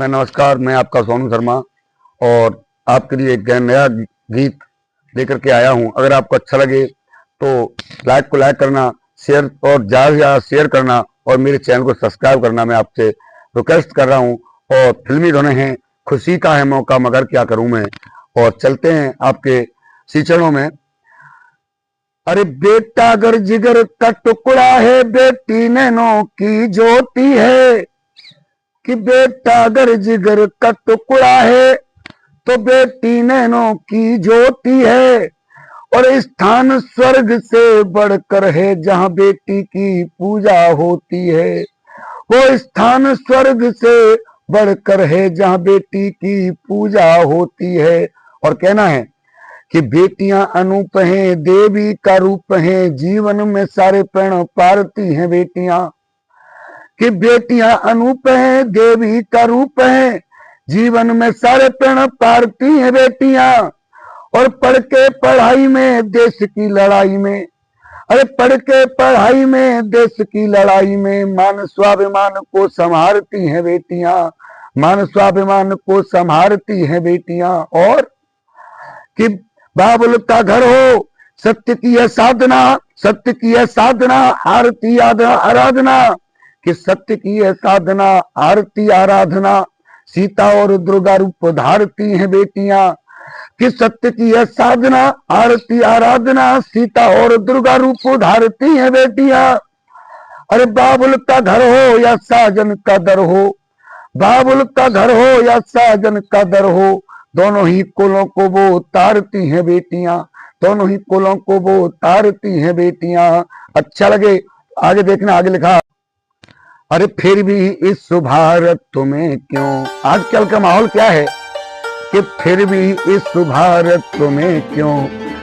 नमस्कार, मैं आपका सोनू शर्मा और आपके लिए एक नया गीत लेकर के आया हूं। अगर आपको अच्छा लगे तो लाइक को लाइक करना, शेयर और ज़्यादा से ज़्यादा शेयर करना और मेरे चैनल को सब्सक्राइब करना मैं आपसे रिक्वेस्ट कर रहा हूं। और फिल्मी गाने हैं, खुशी का है मौका मगर क्या करूं मैं। और चलते हैं आपके सीचनों में। अरे बेटा अगर जिगर का टुकड़ा है, बेटी नैनों की ज्योति है। कि बेटा अगर जिगर का टुकड़ा है तो बेटी नैनों की ज्योति है। और स्थान स्वर्ग से बढ़कर है जहां बेटी की पूजा होती है। वो स्थान स्वर्ग से बढ़कर है जहां बेटी की पूजा होती है। और कहना है कि बेटियां अनूप हैं, देवी का रूप हैं, जीवन में सारे प्रण पारती हैं बेटियां। कि बेटियां अनूप हैं, देवी का रूप है, जीवन में सारे प्रण पारती हैं बेटियां। और पढ़ के पढ़ाई में देश की लड़ाई में, अरे पढ़ के पढ़ाई में देश की लड़ाई में मान स्वाभिमान को संभारती हैं बेटियां, मान स्वाभिमान को संभारती हैं बेटियां। और कि बाबुल का घर हो, सत्य की है साधना, सत्य की है साधना, आरती आराधना। कि सत्य की है साधना, आरती आराधना, सीता और दुर्गा रूप धारती हैं बेटियां। कि सत्य की है साधना, आरती आराधना, सीता और दुर्गा रूप धारती हैं बेटियां। अरे बाबुल का घर हो या साजन का दर हो, बाबुल का घर हो या साजन का दर हो, दोनों ही कुलों को वो तारती हैं बेटियां, दोनों ही कुलों को वो तारती हैं बेटियां। अच्छा लगे आगे देखना, आगे लिखा। अरे फिर भी इस भारत तुम्हें क्यों, आजकल का माहौल क्या है कि फिर भी इस भारत तुम्हें क्यों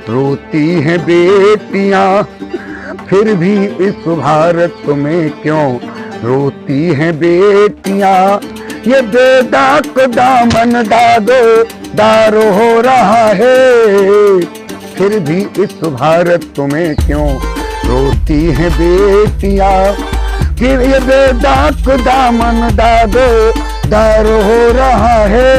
रोती हैं बेटियां। फिर भी इस भारत तुम्हें क्यों रोती हैं बेटियां। ये बेदाग दामन दागो दार हो रहा है। फिर भी इस भारत तुम्हें क्यों रोती हैं बेटियां। कि ये बेदाग दामन दागो दार हो रहा है।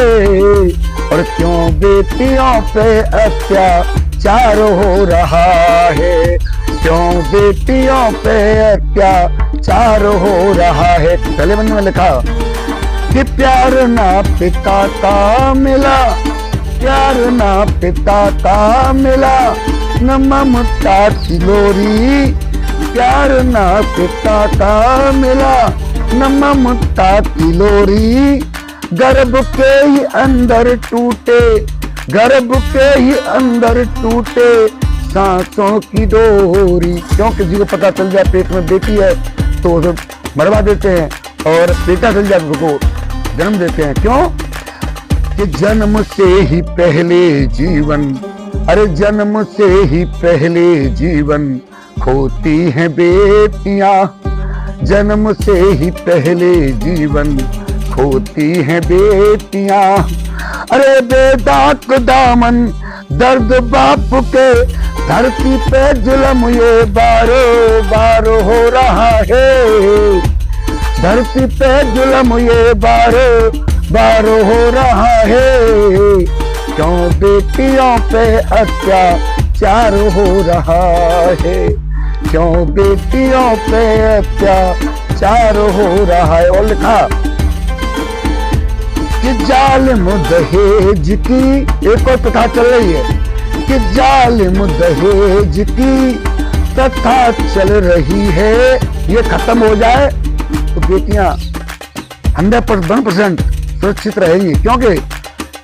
और क्यों बेटियों पे अत्याचार हो रहा है, क्यों बेटियों पे अत्याचार हो रहा है। पहले बंद में लिखा कि प्यार ना पिता का मिला, प्यार ना पिता का मिला, न ममता की लोरी। प्यार ना पिता का मिला, न ममता की लोरी। गर्भ के ही अंदर टूटे, गर्भ के ही अंदर टूटे सांसों की डोरी। क्यों किसी को पता चल जाए पेट में बेटी है तो उसे मरवा देते हैं, और बेटा चल जाए उसको जन्म देते हैं। क्यों कि जन्म से ही पहले जीवन, अरे जन्म से ही पहले जीवन खोती हैं बेटियां। जन्म से ही पहले जीवन खोती हैं बेटियां। अरे बेदाग दामन दर्द बाप के, धरती पे जुल्म ये बारो बार हो रहा है। धरती पे जुल्म ये बारो बार हो रहा है। क्यों बेटियों पे अत्याचार हो रहा है, क्यों बेटियों पे अत्याचार हो रहा है। और लिखा कि जालिम दहेज की एक और प्रथा चल रही है, कि जालिम दहेज की प्रथा चल रही है। ये खत्म हो जाए तो बेटियां 100% सुरक्षित रहेंगी। क्योंकि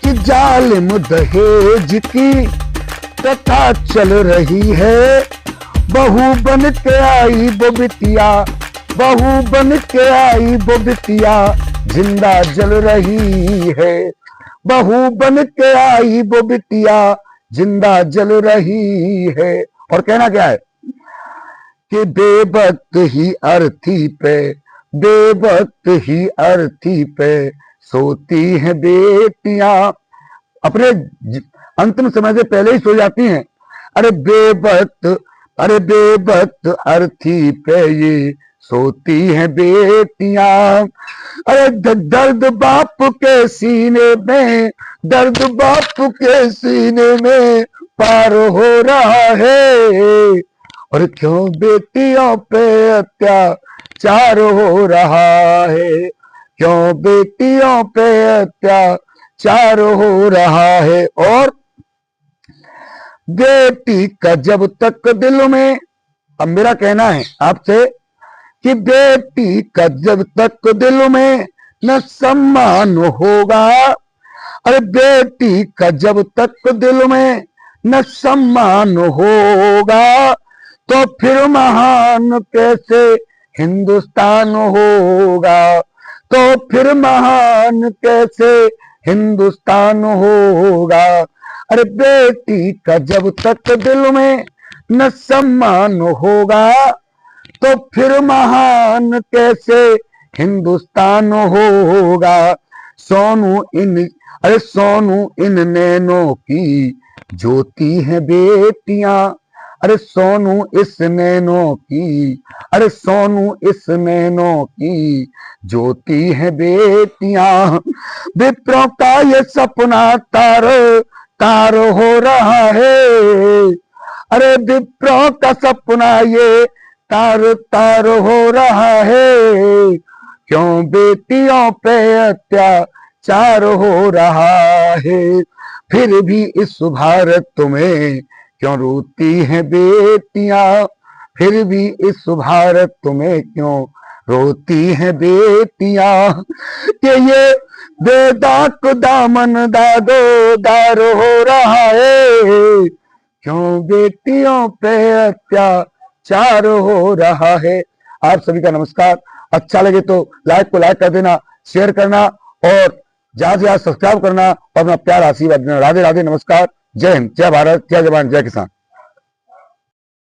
कि जालिम दहेज की प्रथा चल रही है। बहू बन के आई वो बिटिया, बहू बन के आई वो बिटिया जिंदा जल रही है। बहू बन के आई वो बिटिया जिंदा जल रही है। और कहना क्या है कि बेवक्त ही अर्थी पे, बेवक्त ही अर्थी पे सोती हैं बेटियां। अपने अंतिम समय से पहले ही सो जाती हैं। अरे बेवक्त, अरे बेवक्त अर्थी पे ये सोती हैं बेटियां। अरे दर्द बाप के सीने में, दर्द बाप के सीने में पार हो रहा है। और क्यों बेटियों पे अत्याचार हो रहा है, क्यों बेटियों पे अत्याचार हो रहा है। और बेटी का जब तक दिल में, अब मेरा कहना है आपसे कि बेटी का जब तक दिल में न सम्मान होगा, अरे बेटी का जब तक दिल में न सम्मान होगा, तो फिर महान कैसे हिंदुस्तान होगा, तो फिर महान कैसे हिंदुस्तान होगा। अरे बेटी का जब तक दिल में न सम्मान होगा, तो फिर महान कैसे हिंदुस्तान होगा। सोनू इन, अरे सोनू इन नैनों की ज्योति है बेटियां, अरे सोनू इस नैनों की, अरे सोनू इस नैनों की ज्योति है बेटियां। विप्रों का ये सपना तार तार हो रहा है, अरे विप्रों का सपना ये तार तार हो रहा है। क्यों बेटियों पे अत्याचार हो रहा है, फिर भी इस भारत में क्यों रोती हैं बेटियां, फिर भी इस भारत में क्यों रोती हैं बेटियां। कि ये बेदाग दामन दादो दार हो रहा है, क्यों बेटियों पे अत्याचार हो रहा है। आप सभी का नमस्कार। अच्छा लगे तो लाइक को लाइक कर देना, शेयर करना और ज्यादा से ज्यादा सब्सक्राइब करना और अपना प्यार आशीर्वाद देना। राधे राधे, नमस्कार, जय हिंद, जय भारत, जय जवान, जय किसान।